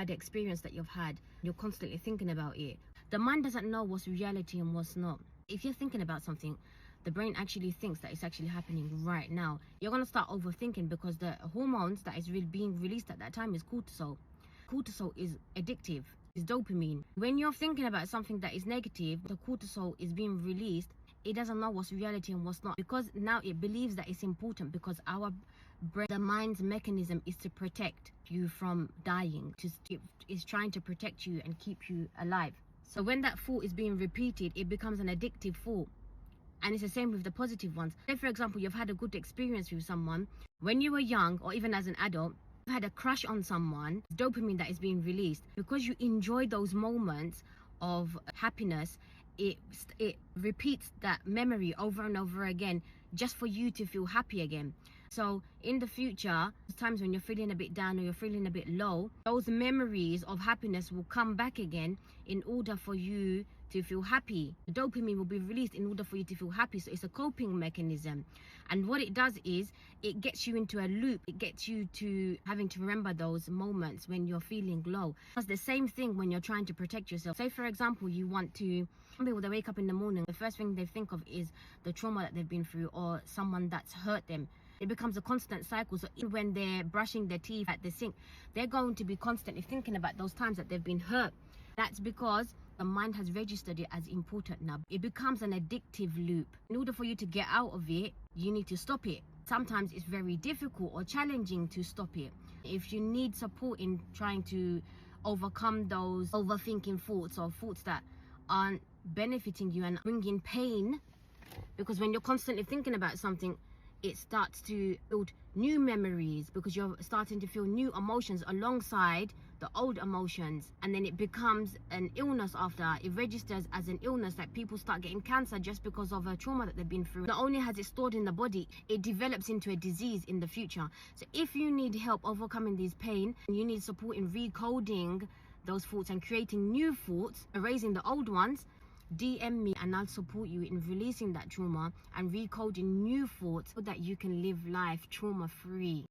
bad experience that you've had. You're constantly thinking about it. The mind doesn't know what's reality and what's not. If you're thinking about something, the brain actually thinks that it's actually happening right now. You're going to start overthinking because the hormones that is being released at that time is cortisol. Cortisol is addictive. It's dopamine. When you're thinking about something that is negative, the cortisol is being released. It doesn't know what's reality and what's not, because now it believes that it's important, because our brain, the mind's mechanism is to protect you from dying. It's trying to protect you and keep you alive. So when that thought is being repeated, it becomes an addictive thought. And it's the same with the positive ones. Say, for example, you've had a good experience with someone when you were young, or even as an adult. You've had a crush on someone, dopamine that is being released. Because you enjoy those moments of happiness, it repeats that memory over and over again, just for you to feel happy again. So in the future, times when you're feeling a bit down or you're feeling a bit low, those memories of happiness will come back again in order for you to feel happy. The dopamine will be released in order for you to feel happy. So it's a coping mechanism. And what it does is it gets you into a loop. It gets you to having to remember those moments when you're feeling low. It's the same thing when you're trying to protect yourself. Say, for example, you want to, some people, they wake up in the morning, the first thing they think of is the trauma that they've been through or someone that's hurt them. It becomes a constant cycle. So even when they're brushing their teeth at the sink, they're going to be constantly thinking about those times that they've been hurt. That's because the mind has registered it as important now. It becomes an addictive loop. In order for you to get out of it, you need to stop it. Sometimes it's very difficult or challenging to stop it. If you need support in trying to overcome those overthinking thoughts or thoughts that aren't benefiting you and bringing pain, because when you're constantly thinking about something, it starts to build new memories, because you're starting to feel new emotions alongside the old emotions, and then it becomes an illness after. It registers as an illness, like people start getting cancer just because of a trauma that they've been through. Not only has it stored in the body, it develops into a disease in the future. So if you need help overcoming these pain, you need support in recoding those thoughts and creating new thoughts, erasing the old ones, DM me and I'll support you in releasing that trauma and recoding new thoughts so that you can live life trauma free.